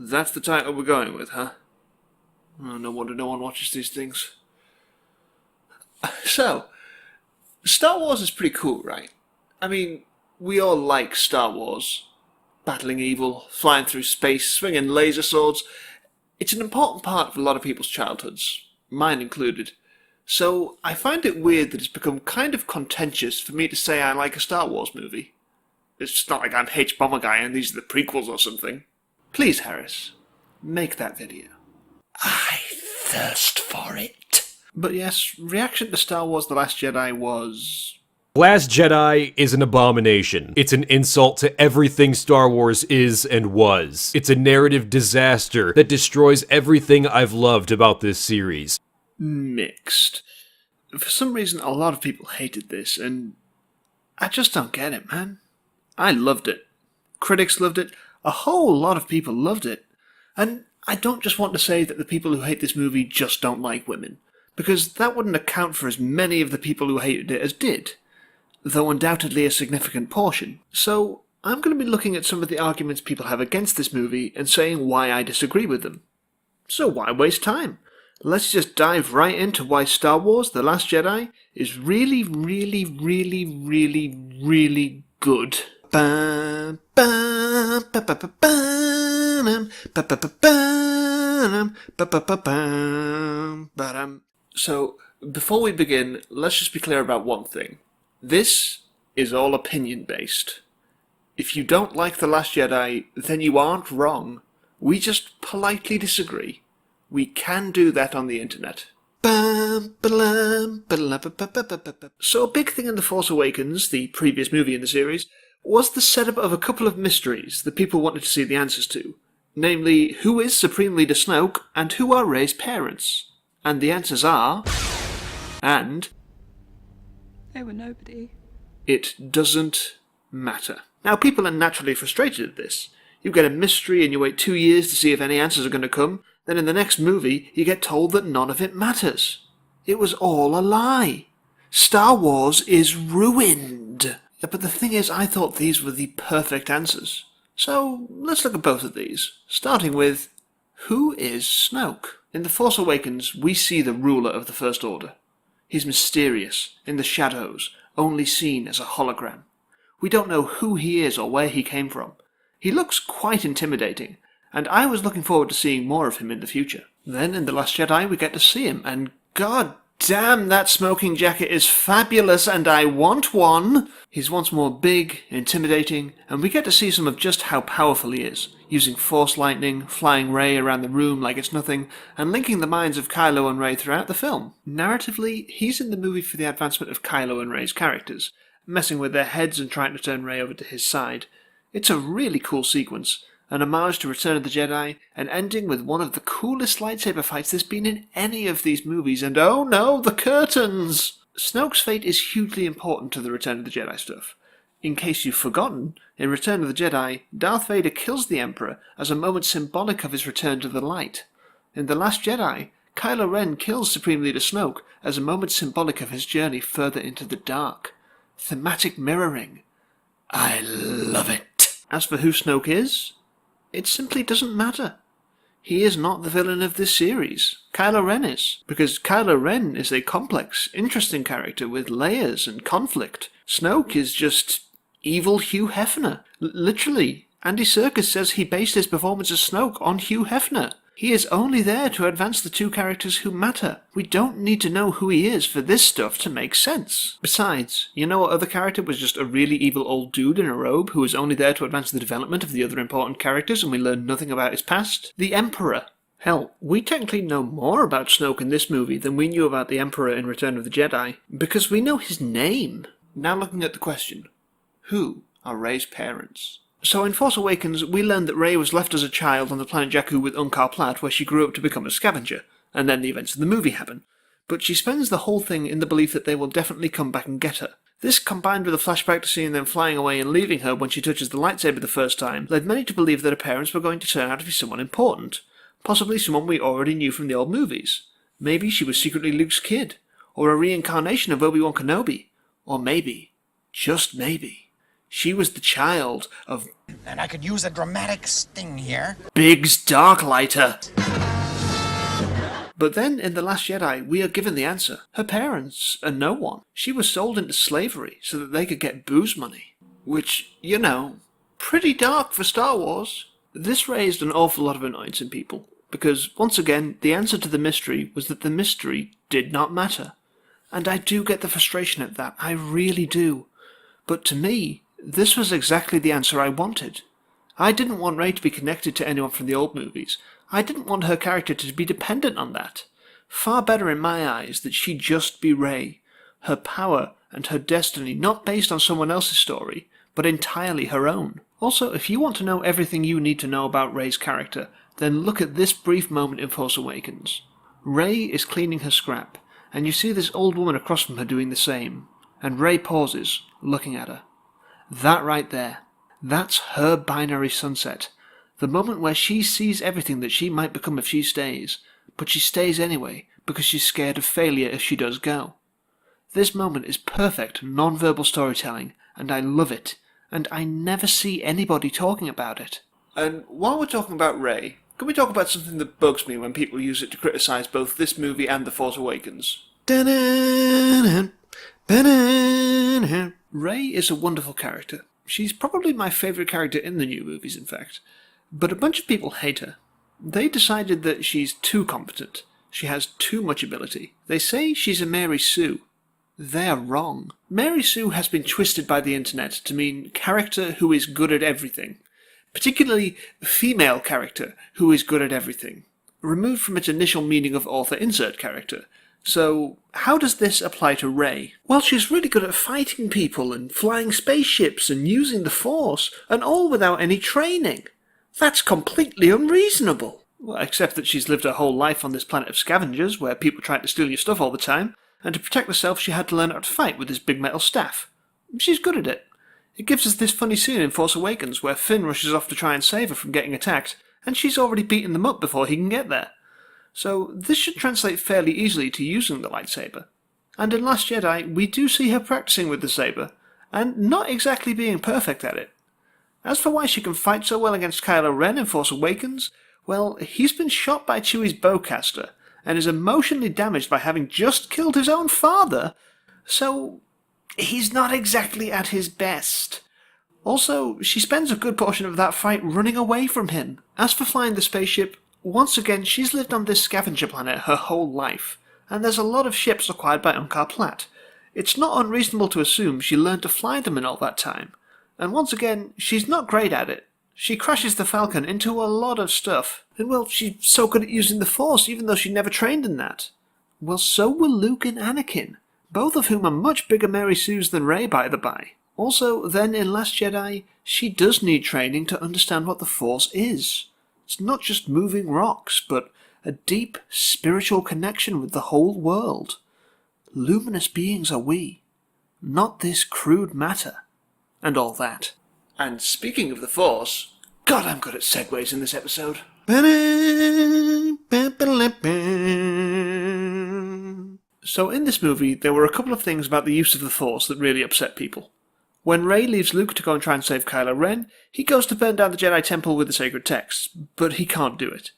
That's the title we're going with, huh? Oh, no wonder no one watches these things. So, Star Wars is pretty cool, right? I mean, we all like Star Wars. Battling evil, flying through space, swinging laser swords. It's an important part of a lot of people's childhoods, mine included. So I find it weird that it's become kind of contentious for me to say I like a Star Wars movie. It's not like I'm H. Bomber Guy and these are the prequels or something. Please, Harris, make that video. I thirst for it. But yes, reaction to Star Wars The Last Jedi was... Last Jedi is an abomination. It's an insult to everything Star Wars is and was. It's a narrative disaster that destroys everything I've loved about this series. Mixed. For some reason, a lot of people hated this, and I just don't get it, man. I loved it. Critics loved it. A whole lot of people loved it. And I don't just want to say that the people who hate this movie just don't like women, because that wouldn't account for as many of the people who hated it as did, though undoubtedly a significant portion. So I'm going to be looking at some of the arguments people have against this movie and saying why I disagree with them. So why waste time? Let's just dive right into why Star Wars The Last Jedi is really, really, really, really, really good. So, before we begin, let's just be clear about one thing. This is all opinion-based. If you don't like The Last Jedi, then you aren't wrong. We just politely disagree. We can do that on the internet. So a big thing in The Force Awakens, the previous movie in the series, was the setup of a couple of mysteries that people wanted to see the answers to. Namely, who is Supreme Leader Snoke, and who are Rey's parents? And the answers are... and... they were nobody. It doesn't matter. Now, people are naturally frustrated at this. You get a mystery and you wait 2 years to see if any answers are going to come, then in the next movie you get told that none of it matters. It was all a lie. Star Wars is ruined. But the thing is, I thought these were the perfect answers. So, let's look at both of these, starting with, who is Snoke? In The Force Awakens, we see the ruler of the First Order. He's mysterious, in the shadows, only seen as a hologram. We don't know who he is or where he came from. He looks quite intimidating, and I was looking forward to seeing more of him in the future. Then in The Last Jedi we get to see him, and god damn, that smoking jacket is fabulous and I want one! He's once more big, intimidating, and we get to see some of just how powerful he is, using force lightning, flying Rey around the room like it's nothing, and linking the minds of Kylo and Rey throughout the film. Narratively, he's in the movie for the advancement of Kylo and Rey's characters, messing with their heads and trying to turn Rey over to his side. It's a really cool sequence, an homage to Return of the Jedi, and ending with one of the coolest lightsaber fights there's been in any of these movies, and oh no, the curtains! Snoke's fate is hugely important to the Return of the Jedi stuff. In case you've forgotten, in Return of the Jedi, Darth Vader kills the Emperor as a moment symbolic of his return to the light. In The Last Jedi, Kylo Ren kills Supreme Leader Snoke as a moment symbolic of his journey further into the dark. Thematic mirroring. I love it. As for who Snoke is, it simply doesn't matter. He is not the villain of this series. Kylo Ren is. Because Kylo Ren is a complex, interesting character with layers and conflict. Snoke is just evil Hugh Hefner. Literally, Andy Serkis says he based his performance as Snoke on Hugh Hefner. He is only there to advance the two characters who matter. We don't need to know who he is for this stuff to make sense. Besides, you know what other character was just a really evil old dude in a robe who was only there to advance the development of the other important characters and we learn nothing about his past? The Emperor. Hell, we technically know more about Snoke in this movie than we knew about the Emperor in Return of the Jedi, because we know his name. Now looking at the question, who are Rey's parents? So in Force Awakens, we learned that Rey was left as a child on the planet Jakku with Unkar Platt, where she grew up to become a scavenger, and then the events of the movie happen. But she spends the whole thing in the belief that they will definitely come back and get her. This, combined with a flashback to seeing them flying away and leaving her when she touches the lightsaber the first time, led many to believe that her parents were going to turn out to be someone important. Possibly someone we already knew from the old movies. Maybe she was secretly Luke's kid, or a reincarnation of Obi-Wan Kenobi. Or maybe, just maybe, She was the child of And I could use a dramatic sting here. Biggs Darklighter. But then, in The Last Jedi, we are given the answer. Her parents are no one. She was sold into slavery so that they could get booze money. Which, you know, pretty dark for Star Wars. This raised an awful lot of annoyance in people, because, once again, the answer to the mystery was that the mystery did not matter. And I do get the frustration at that, I really do. But to me, this was exactly the answer I wanted. I didn't want Rey to be connected to anyone from the old movies. I didn't want her character to be dependent on that. Far better in my eyes that she just be Rey, her power and her destiny not based on someone else's story, but entirely her own. Also, if you want to know everything you need to know about Rey's character, then look at this brief moment in Force Awakens. Rey is cleaning her scrap, and you see this old woman across from her doing the same, and Rey pauses, looking at her. That right there, that's her binary sunset. The moment where she sees everything that she might become if she stays, but she stays anyway because she's scared of failure if she does go. This moment is perfect non-verbal storytelling, and I love it, and I never see anybody talking about it. And while we're talking about Rey, can we talk about something that bugs me when people use it to criticise both this movie and The Force Awakens? Rey is a wonderful character. She's probably my favourite character in the new movies, in fact. But a bunch of people hate her. They decided that she's too competent. She has too much ability. They say she's a Mary Sue. They're wrong. Mary Sue has been twisted by the internet to mean character who is good at everything. Particularly female character who is good at everything. Removed from its initial meaning of author insert character. So, how does this apply to Rey? Well, she's really good at fighting people and flying spaceships and using the Force, and all without any training. That's completely unreasonable. Well, except that she's lived her whole life on this planet of scavengers, where people tried to steal your stuff all the time, and to protect herself she had to learn how to fight with this big metal staff. She's good at it. It gives us this funny scene in Force Awakens where Finn rushes off to try and save her from getting attacked, and she's already beaten them up before he can get there. So this should translate fairly easily to using the lightsaber. And in Last Jedi, we do see her practicing with the saber, and not exactly being perfect at it. As for why she can fight so well against Kylo Ren in Force Awakens, well, he's been shot by Chewie's bowcaster, and is emotionally damaged by having just killed his own father, so he's not exactly at his best. Also, she spends a good portion of that fight running away from him. As for flying the spaceship, once again she's lived on this scavenger planet her whole life, and there's a lot of ships acquired by Unkar Platt. It's not unreasonable to assume she learned to fly them in all that time. And once again, she's not great at it. She crashes the Falcon into a lot of stuff. And well, she's so good at using the Force, even though she never trained in that. Well, so were Luke and Anakin, both of whom are much bigger Mary Sues than Rey, by the by. Also, then in Last Jedi, she does need training to understand what the Force is. It's not just moving rocks, but a deep spiritual connection with the whole world. Luminous beings are we, not this crude matter. And all that. And speaking of the Force, God, I'm good at segues in this episode. So in this movie, there were a couple of things about the use of the Force that really upset people. When Rey leaves Luke to go and try and save Kylo Ren, he goes to burn down the Jedi Temple with the sacred texts, but he can't do it.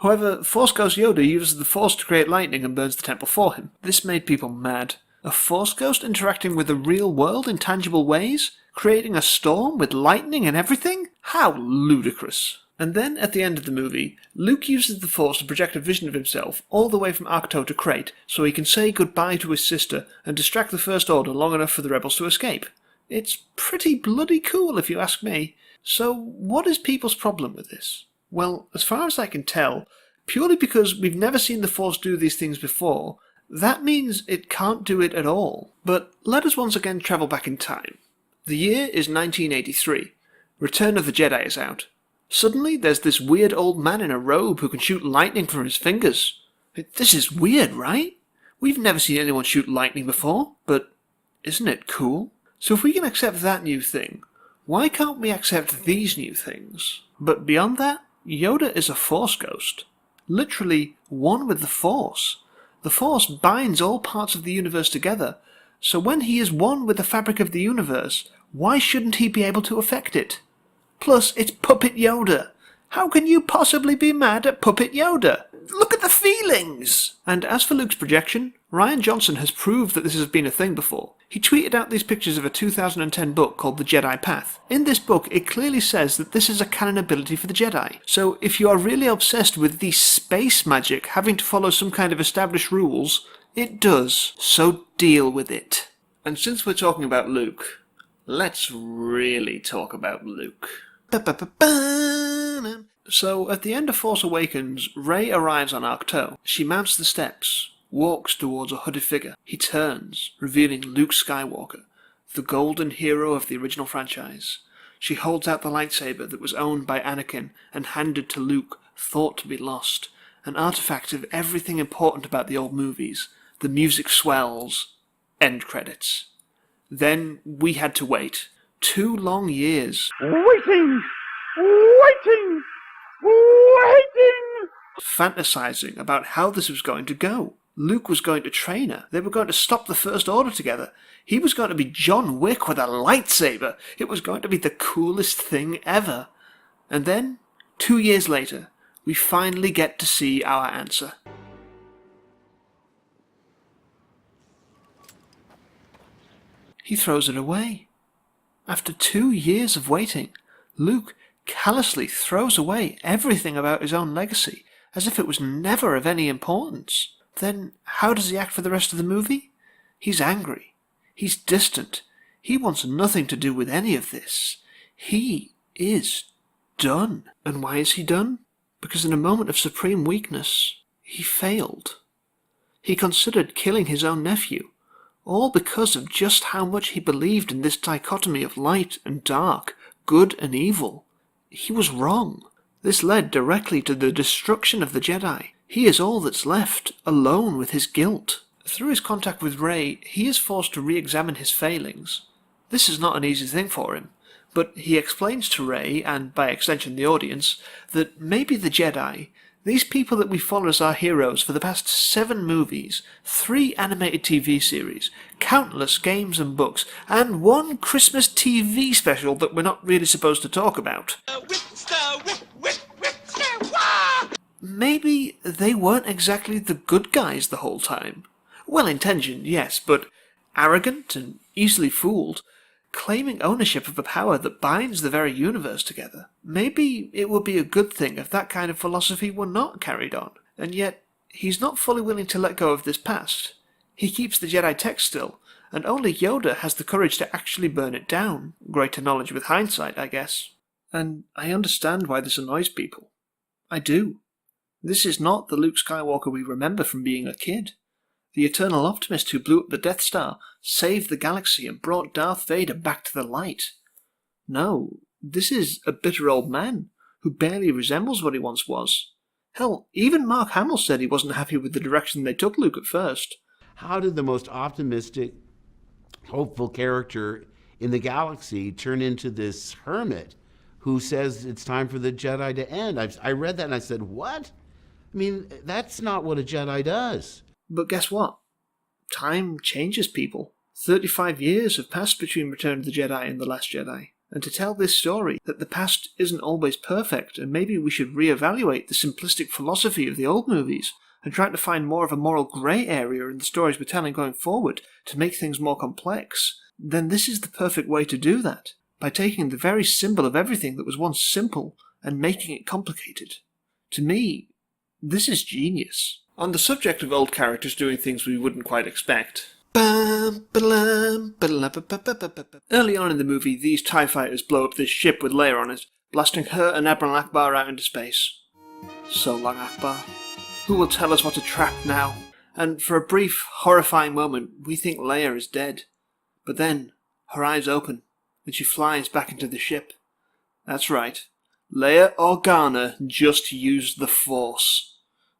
However, Force Ghost Yoda uses the Force to create lightning and burns the temple for him. This made people mad. A Force Ghost interacting with the real world in tangible ways? Creating a storm with lightning and everything? How ludicrous. And then, at the end of the movie, Luke uses the Force to project a vision of himself all the way from Ahch-To to Crate so he can say goodbye to his sister and distract the First Order long enough for the rebels to escape. It's pretty bloody cool if you ask me. So, what is people's problem with this? Well, as far as I can tell, purely because we've never seen the Force do these things before, that means it can't do it at all. But let us once again travel back in time. The year is 1983. Return of the Jedi is out. Suddenly, there's this weird old man in a robe who can shoot lightning from his fingers. This is weird, right? We've never seen anyone shoot lightning before, but isn't it cool? So if we can accept that new thing, why can't we accept these new things? But beyond that, Yoda is a Force ghost. Literally, one with the Force. The Force binds all parts of the universe together, so when he is one with the fabric of the universe, Why shouldn't he be able to affect it? Plus, it's Puppet Yoda. How can you possibly be mad at Puppet Yoda? Look at the feelings! And as for Luke's projection, Rian Johnson has proved that this has been a thing before. He tweeted out these pictures of a 2010 book called The Jedi Path. In this book, it clearly says that this is a canon ability for the Jedi. So if you are really obsessed with the space magic having to follow some kind of established rules, it does. So deal with it. And since we're talking about Luke, let's really talk about Luke. So, at the end of Force Awakens, Rey arrives on Ahch-To. She mounts the steps, walks towards a hooded figure. He turns, revealing Luke Skywalker, the golden hero of the original franchise. She holds out the lightsaber that was owned by Anakin and handed to Luke, thought to be lost, an artifact of everything important about the old movies. The music swells. End credits. Then we had to wait. 2 long years. Waiting! Fantasizing about how this was going to go. Luke was going to train her. They were going to stop the First Order together. He was going to be John Wick with a lightsaber. It was going to be the coolest thing ever. And then, 2 years later, we finally get to see our answer. He throws it away. After 2 years of waiting, Luke callously throws away everything about his own legacy, as if it was never of any importance. Then how does he act for the rest of the movie? He's angry. He's distant. He wants nothing to do with any of this. He is done. And why is he done? Because in a moment of supreme weakness, he failed. He considered killing his own nephew, all because of just how much he believed in this dichotomy of light and dark, good and evil. He was wrong. This led directly to the destruction of the Jedi. He is all that's left, alone with his guilt. Through his contact with Rey, he is forced to re-examine his failings. This is not an easy thing for him, but he explains to Rey, and by extension the audience, that maybe the Jedi, these people that we follow as our heroes for the past 7 movies, 3 animated TV series, countless games and books, and 1 Christmas TV special that we're not really supposed to talk about. Maybe they weren't exactly the good guys the whole time. Well-intentioned, yes, but arrogant and easily fooled, claiming ownership of a power that binds the very universe together. Maybe it would be a good thing if that kind of philosophy were not carried on. And yet, he's not fully willing to let go of this past. He keeps the Jedi text still, and only Yoda has the courage to actually burn it down. Greater knowledge with hindsight, I guess. And I understand why this annoys people. I do. This is not the Luke Skywalker we remember from being a kid. The eternal optimist who blew up the Death Star, saved the galaxy and brought Darth Vader back to the light. No, this is a bitter old man who barely resembles what he once was. Hell, even Mark Hamill said he wasn't happy with the direction they took Luke at first. How did the most optimistic, hopeful character in the galaxy turn into this hermit who says it's time for the Jedi to end? I read that and I said, what? I mean, that's not what a Jedi does. But guess what? Time changes people. 35 years have passed between Return of the Jedi and The Last Jedi. And to tell this story, that the past isn't always perfect, and maybe we should reevaluate the simplistic philosophy of the old movies, and try to find more of a moral grey area in the stories we're telling going forward to make things more complex, then this is the perfect way to do that, by taking the very symbol of everything that was once simple and making it complicated. To me, this is genius. On the subject of old characters doing things we wouldn't quite expect, early on in the movie, these TIE fighters blow up this ship with Leia on it, blasting her and Admiral Akbar out into space. So long, Akbar. Who will tell us what to trap now? And for a brief, horrifying moment, we think Leia is dead. But then, her eyes open, and she flies back into the ship. That's right. Leia Organa just used the Force.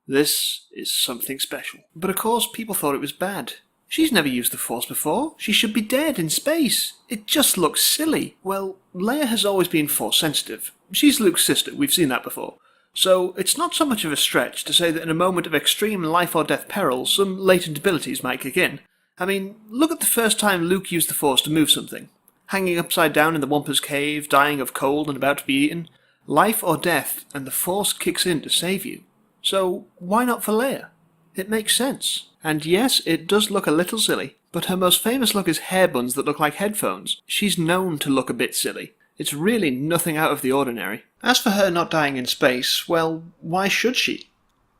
This is something special. But of course, people thought it was bad. She's never used the Force before. She should be dead in space. It just looks silly. Well, Leia has always been Force sensitive. She's Luke's sister, we've seen that before. So it's not so much of a stretch to say that in a moment of extreme life or death peril, some latent abilities might kick in. I mean, look at the first time Luke used the Force to move something. hanging upside down in the Wampa's cave, dying of cold and about to be eaten. Life or death, and the Force kicks in to save you. So why not for Leia? It makes sense. And yes, it does look a little silly, but her most famous look is hair buns that look like headphones. She's known to look a bit silly. It's really nothing out of the ordinary. As for her not dying in space, well, why should she?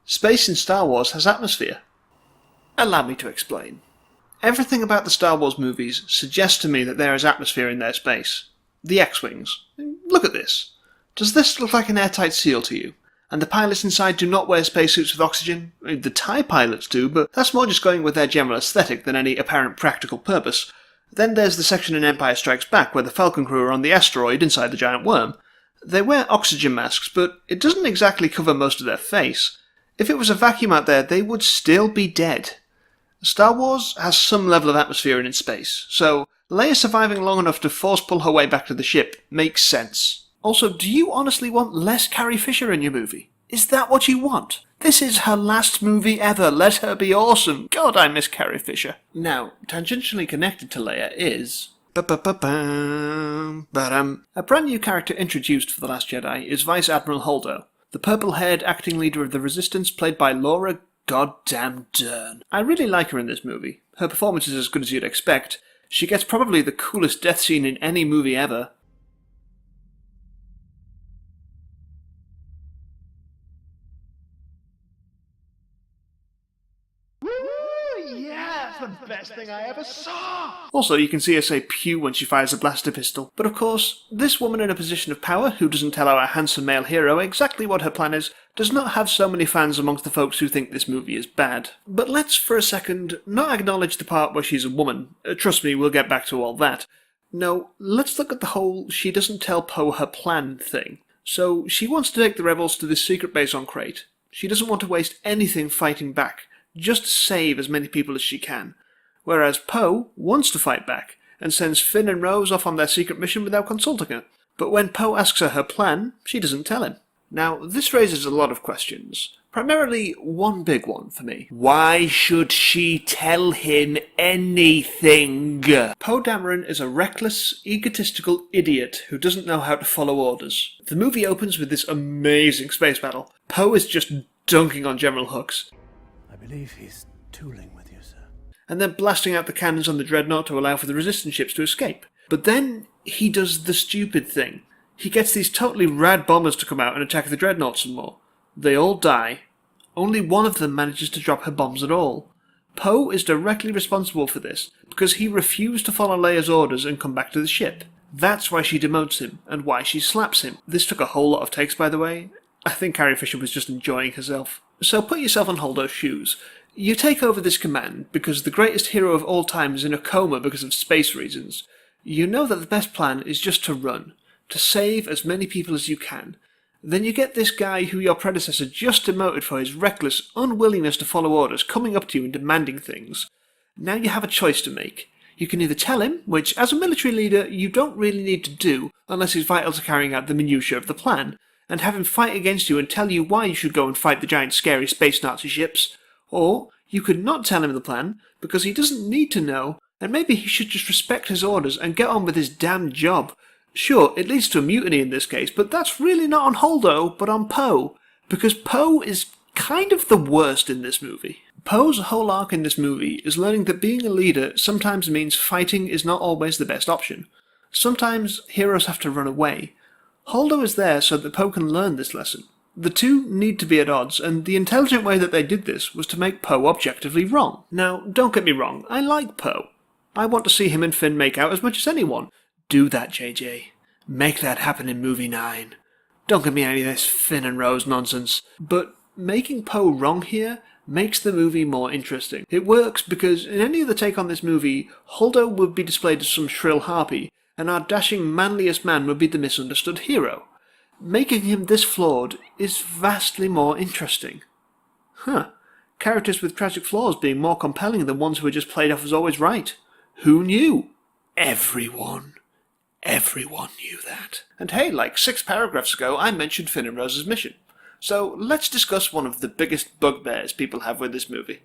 Space in Star Wars has atmosphere. Allow me to explain. Everything about the Star Wars movies suggests to me that there is atmosphere in their space. The X-Wings. Look at this. Does this look like an airtight seal to you? And the pilots inside do not wear spacesuits with oxygen? The TIE pilots do, but that's more just going with their general aesthetic than any apparent practical purpose. Then there's the section in Empire Strikes Back where the Falcon crew are on the asteroid inside the giant worm. They wear oxygen masks, but it doesn't exactly cover most of their face. If it was a vacuum out there, they would still be dead. Star Wars has some level of atmosphere in its space, so Leia surviving long enough to force pull her way back to the ship makes sense. Also, do you honestly want less Carrie Fisher in your movie? Is that what you want? This is her last movie ever. Let her be awesome. God, I miss Carrie Fisher. Now, tangentially connected to Leia is... A brand new character introduced for The Last Jedi is Vice Admiral Holdo, the purple-haired acting leader of the Resistance played by Laura Goddamn Dern. I really like her in this movie. Her performance is as good as you'd expect. She gets probably the coolest death scene in any movie ever. The best thing I ever saw! Also, you can see her say pew when she fires a blaster pistol. But of course, this woman in a position of power, who doesn't tell our handsome male hero exactly what her plan is, does not have so many fans amongst the folks who think this movie is bad. But let's, for a second, not acknowledge the part where she's a woman. Trust me, we'll get back to all that. No, let's look at the whole she doesn't tell Poe her plan thing. So, she wants to take the rebels to this secret base on Crate. She doesn't want to waste anything fighting back. Just save as many people as she can. Whereas Poe wants to fight back, and sends Finn and Rose off on their secret mission without consulting her. But when Poe asks her plan, she doesn't tell him. Now, this raises a lot of questions. Primarily, one big one for me. Why should she tell him anything? Poe Dameron is a reckless, egotistical idiot who doesn't know how to follow orders. The movie opens with this amazing space battle. Poe is just dunking on General Hux. I believe he's tooling with you, sir. And then blasting out the cannons on the Dreadnought to allow for the Resistance ships to escape. But then he does the stupid thing. He gets these totally rad bombers to come out and attack the Dreadnought some more. They all die. Only one of them manages to drop her bombs at all. Poe is directly responsible for this, because he refused to follow Leia's orders and come back to the ship. That's why she demotes him, and why she slaps him. This took a whole lot of takes, by the way. I think Carrie Fisher was just enjoying herself. So put yourself on Holdo's shoes. You take over this command because the greatest hero of all time is in a coma because of space reasons. You know that the best plan is just to run, to save as many people as you can. Then you get this guy who your predecessor just demoted for his reckless unwillingness to follow orders coming up to you and demanding things. Now you have a choice to make. You can either tell him, which as a military leader you don't really need to do unless he's vital to carrying out the minutiae of the plan, and have him fight against you and tell you why you should go and fight the giant scary space Nazi ships. Or you could not tell him the plan, because he doesn't need to know, and maybe he should just respect his orders and get on with his damn job. Sure, it leads to a mutiny in this case, but that's really not on Holdo, but on Poe, because Poe is kind of the worst in this movie. Poe's whole arc in this movie is learning that being a leader sometimes means fighting is not always the best option. Sometimes heroes have to run away. Holdo is there so that Poe can learn this lesson. The two need to be at odds, and the intelligent way that they did this was to make Poe objectively wrong. Now, don't get me wrong, I like Poe. I want to see him and Finn make out as much as anyone. Do that, JJ. Make that happen in movie 9. Don't give me any of this Finn and Rose nonsense. But making Poe wrong here makes the movie more interesting. It works because in any other take on this movie, Holdo would be displayed as some shrill harpy, and our dashing manliest man would be the misunderstood hero. Making him this flawed is vastly more interesting. Characters with tragic flaws being more compelling than ones who are just played off as always right. Who knew? Everyone. Everyone knew that. And hey, like 6 paragraphs ago, I mentioned Finn and Rose's mission. So let's discuss one of the biggest bugbears people have with this movie.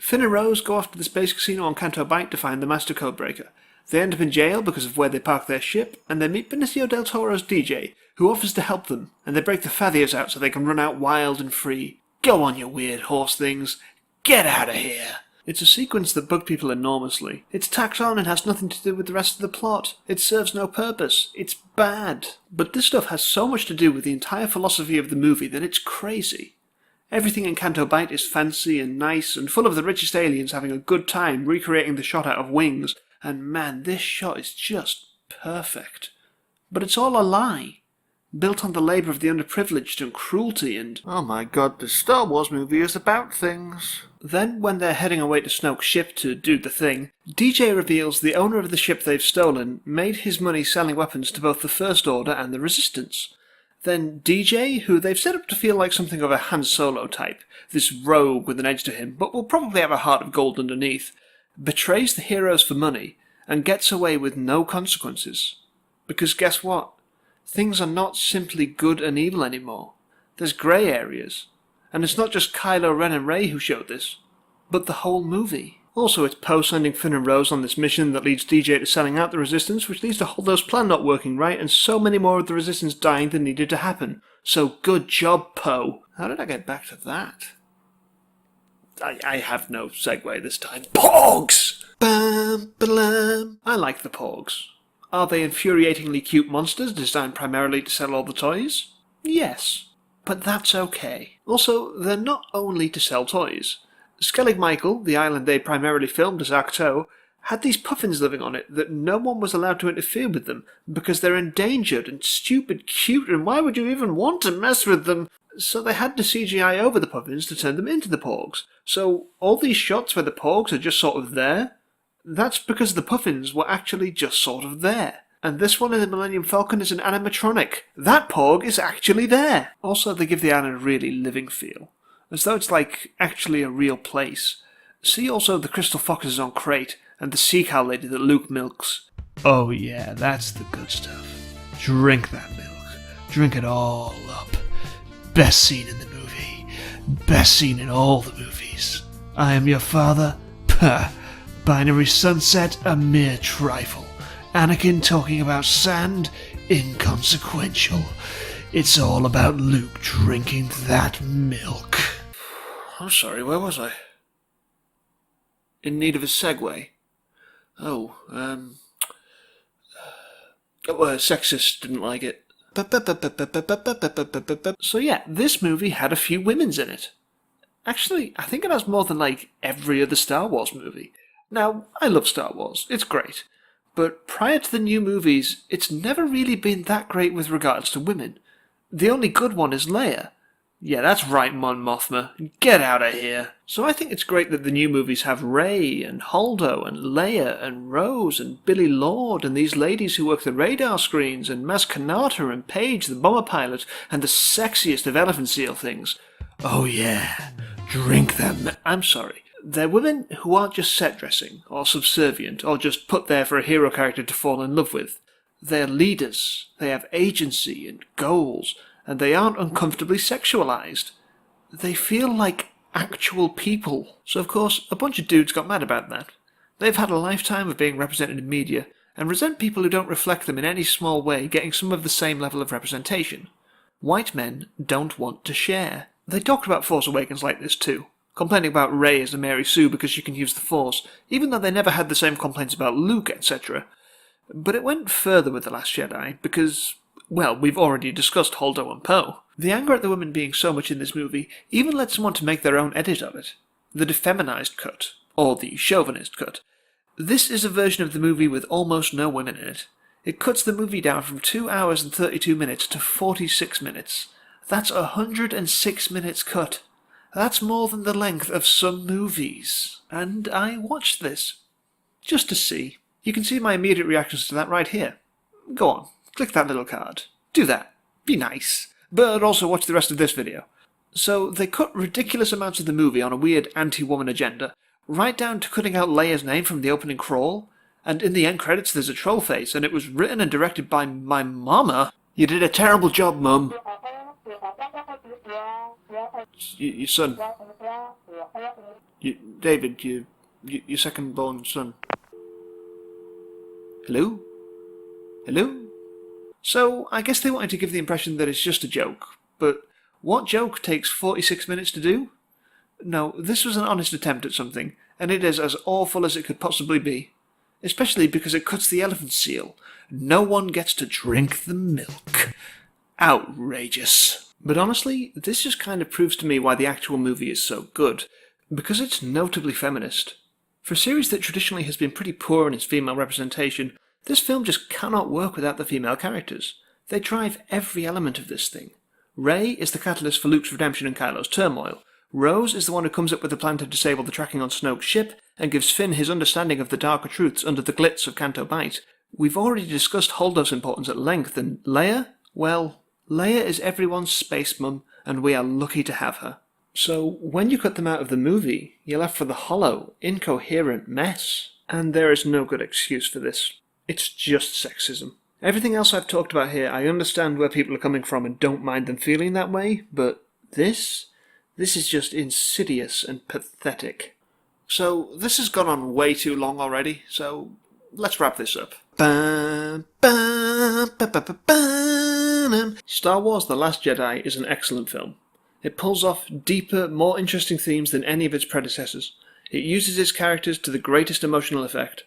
Finn and Rose go off to the space casino on Canto Bight to find the Master Codebreaker. They end up in jail because of where they park their ship, and they meet Benicio del Toro's DJ, who offers to help them, and they break the Fathiers out so they can run out wild and free. Go on, you weird horse things. Get out of here. It's a sequence that bugged people enormously. It's tacked on and has nothing to do with the rest of the plot. It serves no purpose. It's bad. But this stuff has so much to do with the entire philosophy of the movie that it's crazy. Everything in Canto Bight is fancy and nice and full of the richest aliens having a good time recreating the shot out of Wings, and man, this shot is just perfect. But it's all a lie. Built on the labour of the underprivileged and cruelty and... Oh my god, this Star Wars movie is about things. Then, when they're heading away to Snoke's ship to do the thing, DJ reveals the owner of the ship they've stolen made his money selling weapons to both the First Order and the Resistance. Then DJ, who they've set up to feel like something of a Han Solo type, this rogue with an edge to him, but will probably have a heart of gold underneath, betrays the heroes for money and gets away with no consequences. Because guess what? Things are not simply good and evil anymore. There's grey areas. And it's not just Kylo Ren and Rey who showed this, but the whole movie. Also, it's Poe sending Finn and Rose on this mission that leads DJ to selling out the Resistance, which leads to Holdo's plan not working right, and so many more of the Resistance dying than needed to happen. So good job, Poe. How did I get back to that? I have no segue this time. Porgs! Bam, ba-lam. I like the Porgs. Are they infuriatingly cute monsters designed primarily to sell all the toys? Yes. But that's okay. Also, they're not only to sell toys. Skellig Michael, the island they primarily filmed as Arcto, had these puffins living on it that no one was allowed to interfere with them because they're endangered and stupid cute, and why would you even want to mess with them? So they had to CGI over the puffins to turn them into the Porgs. So all these shots where the Porgs are just sort of there, that's because the puffins were actually just sort of there. And this one in the Millennium Falcon is an animatronic. That Porg is actually there. Also, they give the island a really living feel, as though it's like actually a real place. See also the crystal foxes on Crate, and the sea cow lady that Luke milks. Oh yeah, that's the good stuff. Drink that milk. Drink it all up. Best scene in the movie. Best scene in all the movies. I am your father? Pah. Binary sunset, a mere trifle. Anakin talking about sand, inconsequential. It's all about Luke drinking that milk. I'm sorry, where was I? In need of a segue. Sexist didn't like it. So yeah, this movie had a few women's in it. Actually, I think it has more than like every other Star Wars movie. Now, I love Star Wars, it's great. But prior to the new movies, it's never really been that great with regards to women. The only good one is Leia. Yeah, that's right, Mon Mothma. Get out of here. So I think it's great that the new movies have Rey and Holdo and Leia and Rose and Billy Lord and these ladies who work the radar screens and Maz Kanata and Paige, the bomber pilot, and the sexiest of elephant seal things. Oh yeah, drink them. I'm sorry. They're women who aren't just set dressing, or subservient, or just put there for a hero character to fall in love with. They're leaders, they have agency and goals, and they aren't uncomfortably sexualized. They feel like actual people. So of course, a bunch of dudes got mad about that. They've had a lifetime of being represented in media, and resent people who don't reflect them in any small way getting some of the same level of representation. White men don't want to share. They talked about Force Awakens like this too. Complaining about Rey as a Mary Sue because she can use the Force, even though they never had the same complaints about Luke, etc. But it went further with The Last Jedi, because, well, we've already discussed Holdo and Poe. The anger at the women being so much in this movie even led someone to make their own edit of it. The defeminized cut, or the chauvinist cut. This is a version of the movie with almost no women in it. It cuts the movie down from 2 hours and 32 minutes to 46 minutes. That's 106 minutes cut. That's more than the length of some movies. And I watched this. Just to see. You can see my immediate reactions to that right here. Go on, click that little card. Do that. Be nice. But also watch the rest of this video. So they cut ridiculous amounts of the movie on a weird anti-woman agenda, right down to cutting out Leia's name from the opening crawl, and in the end credits there's a troll face, and it was written and directed by my mama. You did a terrible job, Mum. Your son. David, your second-born son. Hello? Hello? So, I guess they wanted to give the impression that it's just a joke, but what joke takes 46 minutes to do? No, this was an honest attempt at something, and it is as awful as it could possibly be. Especially because it cuts the elephant seal. No one gets to drink the milk. Outrageous. But honestly, this just kind of proves to me why the actual movie is so good, because it's notably feminist. For a series that traditionally has been pretty poor in its female representation, this film just cannot work without the female characters. They drive every element of this thing. Rey is the catalyst for Luke's redemption and Kylo's turmoil. Rose is the one who comes up with the plan to disable the tracking on Snoke's ship, and gives Finn his understanding of the darker truths under the glitz of Canto Bight. We've already discussed Holdo's importance at length, and Leia? Well, Leia is everyone's space mum, and we are lucky to have her. So, when you cut them out of the movie, you're left with a hollow, incoherent mess. And there is no good excuse for this. It's just sexism. Everything else I've talked about here, I understand where people are coming from and don't mind them feeling that way, but this is just insidious and pathetic. So, this has gone on way too long already, so let's wrap this up. Star Wars The Last Jedi is an excellent film. It pulls off deeper, more interesting themes than any of its predecessors. It uses its characters to the greatest emotional effect,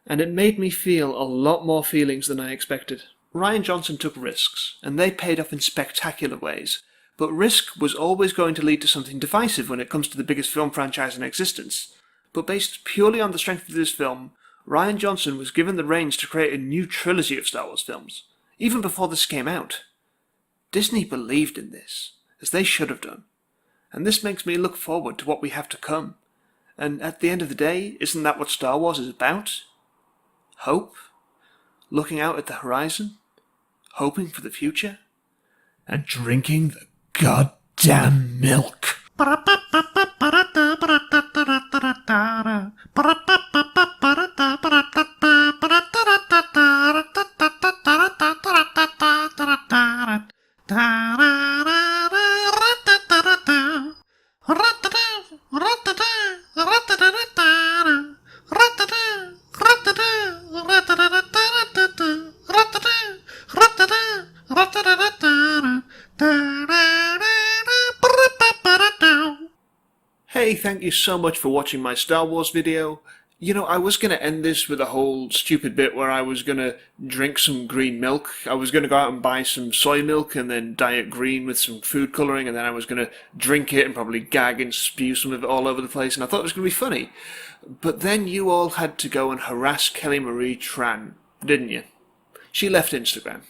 and it made me feel a lot more feelings than I expected. Rian Johnson took risks, and they paid off in spectacular ways, but risk was always going to lead to something divisive when it comes to the biggest film franchise in existence. But based purely on the strength of this film, Rian Johnson was given the reins to create a new trilogy of Star Wars films, even before this came out. Disney believed in this, as they should have done, and this makes me look forward to what we have to come. And at the end of the day, isn't that what Star Wars is about? Hope? Looking out at the horizon? Hoping for the future? And drinking the goddamn milk. Hey, thank you so much for watching my Star Wars video. You know, I was going to end this with a whole stupid bit where I was going to drink some green milk. I was going to go out and buy some soy milk and then dye it green with some food colouring, and then I was going to drink it and probably gag and spew some of it all over the place, and I thought it was going to be funny. But then you all had to go and harass Kelly Marie Tran, didn't you? She left Instagram.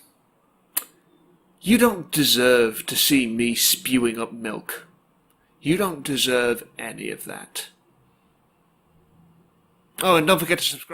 You don't deserve to see me spewing up milk. You don't deserve any of that. Oh, and don't forget to subscribe.